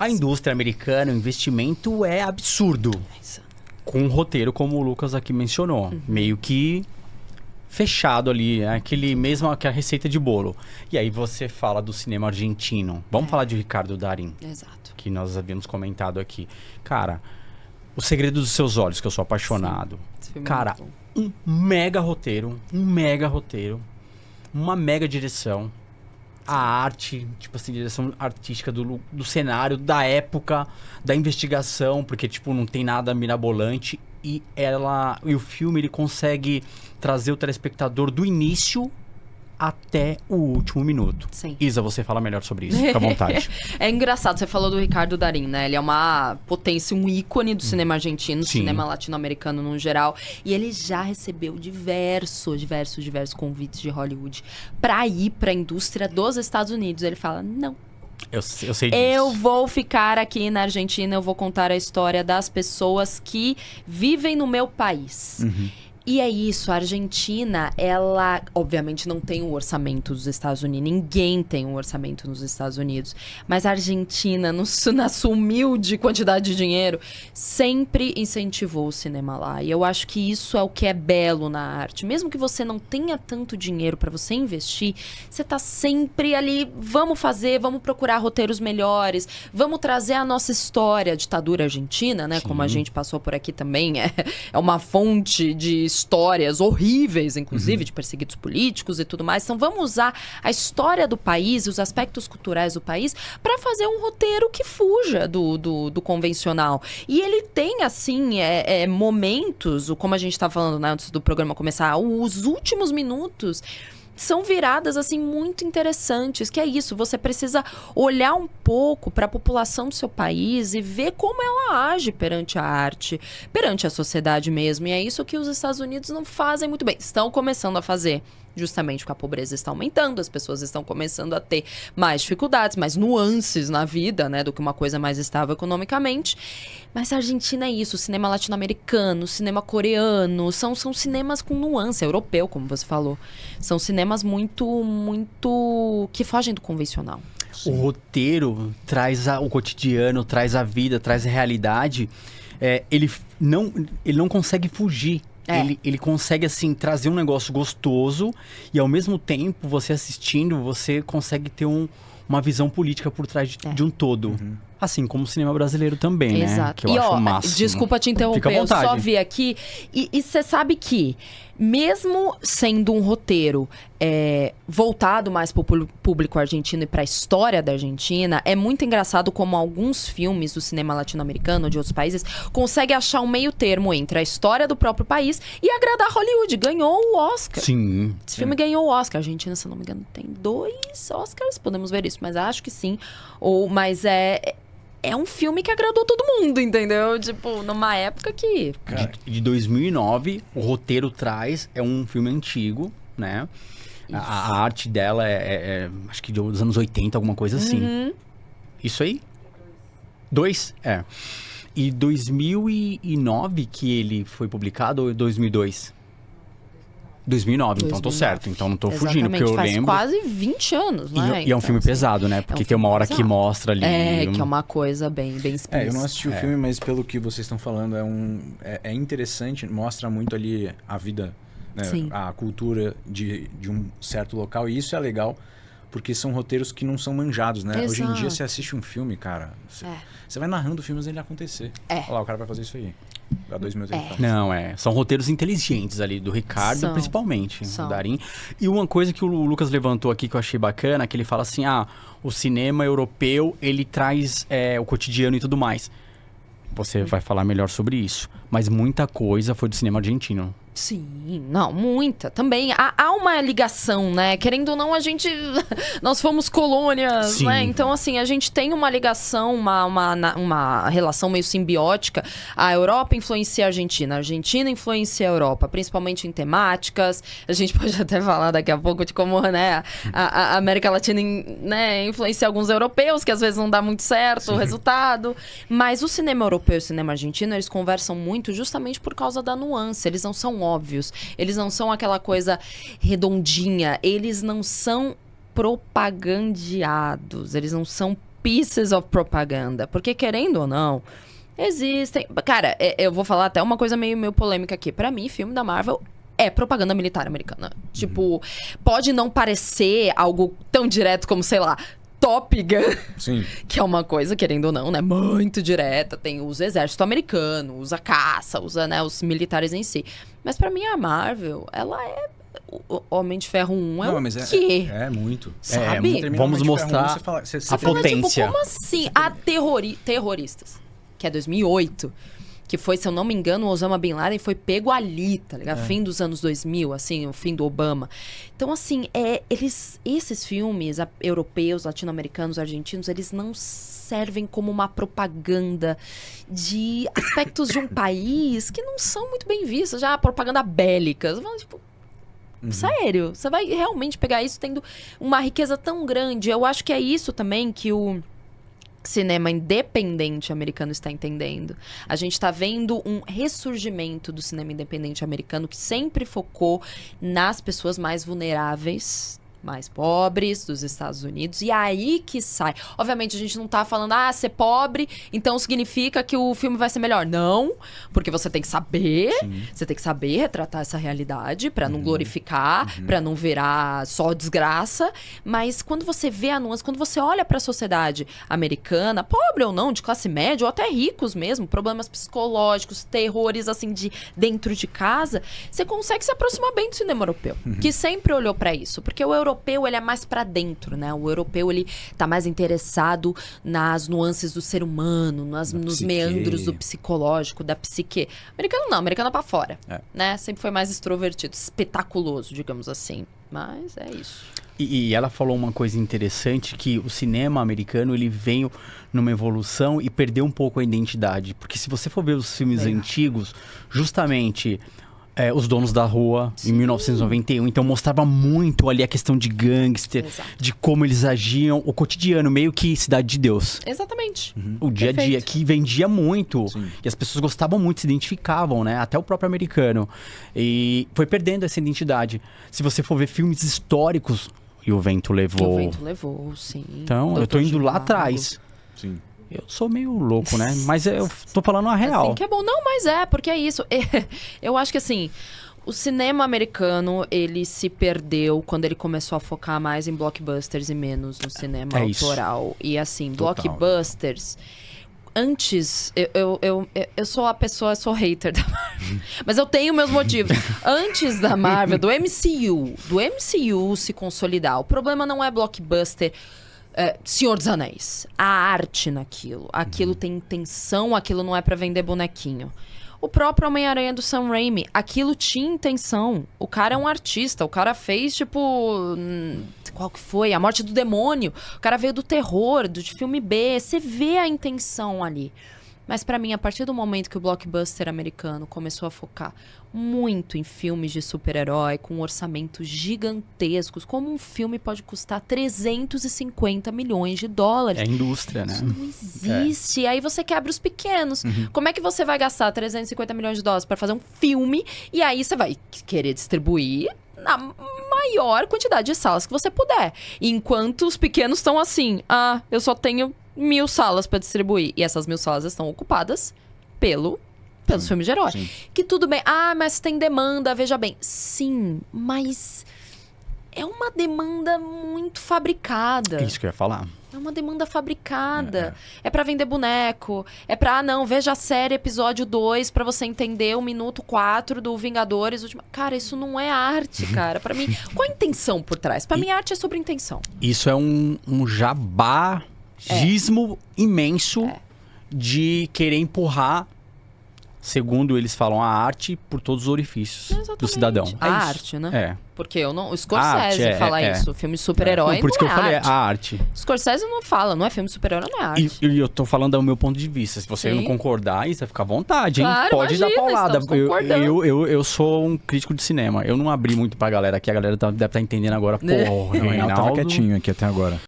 A indústria americana, o investimento é absurdo. Com um roteiro, como o Lucas aqui mencionou. Meio que fechado ali, aquele mesmo que a receita de bolo. E aí você fala do cinema argentino. Vamos falar de Ricardo Darín. Exato. Que nós havíamos comentado aqui. Cara, O Segredo dos Seus Olhos, que eu sou apaixonado. Cara, um mega roteiro, uma mega direção. A arte, tipo assim, direção artística do cenário, da época, da investigação, porque, tipo, não tem nada mirabolante. E o filme, ele consegue trazer o telespectador do início até o último minuto. Sim. Isa, você fala melhor sobre isso, fica à vontade. É engraçado, você falou do Ricardo Darín, né? Ele é uma potência, um ícone do cinema argentino, do cinema latino-americano no geral. E ele já recebeu diversos convites de Hollywood pra ir pra indústria dos Estados Unidos. Ele fala, não. Eu sei disso. Eu vou ficar aqui na Argentina, eu vou contar a história das pessoas que vivem no meu país. E é isso, a Argentina, ela obviamente não tem o orçamento dos Estados Unidos, ninguém tem um orçamento nos Estados Unidos, mas a Argentina, na sua humilde quantidade de dinheiro, sempre incentivou o cinema lá. E eu acho que isso é o que é belo na arte. Mesmo que você não tenha tanto dinheiro para você investir, você tá sempre ali, vamos procurar roteiros melhores, vamos trazer a nossa história, a ditadura argentina, né? Sim. Como a gente passou por aqui também, é uma fonte de histórias horríveis, inclusive, de perseguidos políticos e tudo mais. Então, vamos usar a história do país e os aspectos culturais do país para fazer um roteiro que fuja do convencional. E ele tem, assim, momentos, como a gente estava falando, né, antes do programa começar, os últimos minutos são viradas, assim, muito interessantes, que é isso, você precisa olhar um pouco para a população do seu país e ver como ela age perante a arte, perante a sociedade mesmo, e é isso que os Estados Unidos não fazem muito bem, estão começando a fazer, justamente porque a pobreza está aumentando, as pessoas estão começando a ter mais dificuldades, mais nuances na vida, né, do que uma coisa mais estável economicamente. Mas a Argentina é isso, o cinema latino-americano, o cinema coreano, são cinemas com nuance, europeu, como você falou. São cinemas muito que fogem do convencional. Sim. O roteiro traz o cotidiano, traz a vida, traz a realidade. Ele não consegue fugir. Ele consegue, assim, trazer um negócio gostoso e, ao mesmo tempo, você assistindo, você consegue ter uma visão política por trás de um todo. Assim como o cinema brasileiro também, né? Exato. Que eu acho o máximo. Desculpa te interromper, eu só vi aqui. E você sabe que, mesmo sendo um roteiro voltado mais para o público argentino e para a história da Argentina, é muito engraçado como alguns filmes do cinema latino-americano ou de outros países conseguem achar um meio termo entre a história do próprio país e agradar Hollywood. Ganhou o Oscar. Sim. Esse filme ganhou o Oscar. A Argentina, se eu não me engano, tem 2 Oscars. Podemos ver isso, mas acho que sim. Mas é um filme que agradou todo mundo, entendeu? Tipo, numa época que... De 2009, o roteiro é um filme antigo, né? A arte dela acho que dos anos 80, alguma coisa assim. Isso aí? 2? E 2009 que ele foi publicado ou 2002? 2009, então tô certo. Então não tô fugindo, porque eu lembro... Faz quase 20 anos, né? E é um filme pesado, né? Porque tem uma hora que mostra ali... que é uma coisa bem explícita. Eu não assisti o filme, mas pelo que vocês estão falando, é interessante, mostra muito ali a vida, né? A cultura de um certo local, e isso é legal, porque são roteiros que não são manjados, né? Exato. Hoje em dia, você assiste um filme, cara, você vai narrando filmes antes de acontecer. Olha lá, o cara vai fazer isso aí. Há 2 minutos ele faz. Não, são roteiros inteligentes ali, do Ricardo, principalmente, do Darín. E uma coisa que o Lucas levantou aqui que eu achei bacana, que ele fala assim, o cinema europeu, ele traz o cotidiano e tudo mais. Você vai falar melhor sobre isso. Mas muita coisa foi do cinema argentino. Sim, não, muita. Também há uma ligação, né? Querendo ou não, nós fomos colônias, Sim. né? Então, assim, a gente tem uma ligação, uma relação meio simbiótica. A Europa influencia a Argentina influencia a Europa, principalmente em temáticas. A gente pode até falar daqui a pouco de como, né, a América Latina, né, influencia alguns europeus, que às vezes não dá muito certo o resultado. Mas o cinema europeu e o cinema argentino, eles conversam muito justamente por causa da nuance. Eles não são óbvios. Eles não são aquela coisa redondinha. Eles não são propagandeados. Eles não são pieces of propaganda. Porque, querendo ou não, existem... Cara, eu vou falar até uma coisa meio polêmica aqui. Pra mim, filme da Marvel é propaganda militar americana. Tipo, pode não parecer algo tão direto como, sei lá, Top Gun. Sim. Que é uma coisa, querendo ou não, né? Muito direta. Usa exército americano, usa caça, usa, né, os militares em si. Mas pra mim, a Marvel, ela é... O Homem de Ferro 1 é o quê? É muito. Sabe? Vamos mostrar a potência. Tipo, como assim? A terroristas, que é 2008... Que foi, se eu não me engano, o Osama Bin Laden foi pego ali, tá ligado? Fim dos anos 2000, assim, o fim do Obama. Então, assim, esses filmes europeus, latino-americanos, argentinos, eles não servem como uma propaganda de aspectos de um país que não são muito bem vistos. Já propaganda bélica. Tipo, sério? Você vai realmente pegar isso tendo uma riqueza tão grande? Eu acho que é isso também que o cinema independente americano está entendendo. A gente está vendo um ressurgimento do cinema independente americano que sempre focou nas pessoas mais vulneráveis, mais pobres dos Estados Unidos. E aí que sai. Obviamente, a gente não tá falando, ser pobre, então significa que o filme vai ser melhor. Não, porque você tem que saber, você tem que saber retratar essa realidade pra não glorificar, pra não virar só desgraça. Mas quando você vê a nuance, quando você olha pra sociedade americana, pobre ou não, de classe média, ou até ricos mesmo, problemas psicológicos, terrores, assim, de dentro de casa, você consegue se aproximar bem do cinema europeu, que sempre olhou pra isso. Porque o europeu, ele é mais pra dentro, né? O europeu, ele tá mais interessado nas nuances do ser humano, nos meandros do psicológico, da psique. Americano não, americano é pra fora, né? Sempre foi mais extrovertido, espetaculoso, digamos assim. Mas é isso. E ela falou uma coisa interessante, que o cinema americano, ele veio numa evolução e perdeu um pouco a identidade. Porque se você for ver os filmes antigos, justamente... Os Donos da Rua, em 1991. Então, mostrava muito ali a questão de gangster, de como eles agiam, o cotidiano, meio que Cidade de Deus. Exatamente. O dia a dia, que vendia muito. E as pessoas gostavam muito, se identificavam, né? Até o próprio americano. E foi perdendo essa identidade. Se você for ver filmes históricos, E o Vento Levou. O Vento Levou, sim. Então, eu tô indo lá atrás. Sim. Eu sou meio louco, né? Mas eu tô falando a real. Assim que é bom. Não, mas porque é isso. Eu acho que, assim, o cinema americano, ele se perdeu quando ele começou a focar mais em blockbusters e menos no cinema autoral. E, assim, blockbusters... Antes, eu sou a pessoa, eu sou hater da Marvel. Mas eu tenho meus motivos. Antes da Marvel, do MCU se consolidar, o problema não é blockbuster... Senhor dos Anéis, a arte naquilo, aquilo tem intenção, aquilo não é pra vender bonequinho. O próprio Homem-Aranha do Sam Raimi, aquilo tinha intenção. O cara é um artista, o cara fez tipo... Qual que foi? A Morte do Demônio. O cara veio do terror, de filme B, você vê a intenção ali. Mas pra mim, a partir do momento que o blockbuster americano começou a focar muito em filmes de super-herói, com orçamentos gigantescos, como um filme pode custar 350 milhões de dólares. É a indústria, né? Isso não existe. Aí você quebra os pequenos. Como é que você vai gastar 350 milhões de dólares para fazer um filme e aí você vai querer distribuir na maior quantidade de salas que você puder? Enquanto os pequenos estão assim, eu só tenho 1000 salas para distribuir. E essas 1000 salas estão ocupadas pelos filmes de herói. Sim. Que tudo bem. Mas tem demanda, veja bem. Sim, mas é uma demanda muito fabricada. É isso que eu ia falar. É uma demanda fabricada. É pra vender boneco. É pra, veja a série episódio 2 pra você entender o minuto 4 do Vingadores. Cara, isso não é arte, cara. Pra mim, qual a intenção por trás? Pra mim, arte é sobre intenção. Isso é um jabagismo imenso de querer empurrar, segundo eles falam, a arte por todos os orifícios do cidadão. A arte, né? Porque eu não... O Scorsese arte, fala isso. Filme de super-herói não, por isso que eu falei, arte. A arte. Scorsese não fala, não é filme de super-herói, não é arte. E eu tô falando do meu ponto de vista. Se você não concordar, aí você fica à vontade, hein? Claro, pode dar paulada. Eu sou um crítico de cinema. Eu não abri muito pra galera aqui. A galera deve estar entendendo agora. Porra, o Reinaldo tava quietinho aqui até agora.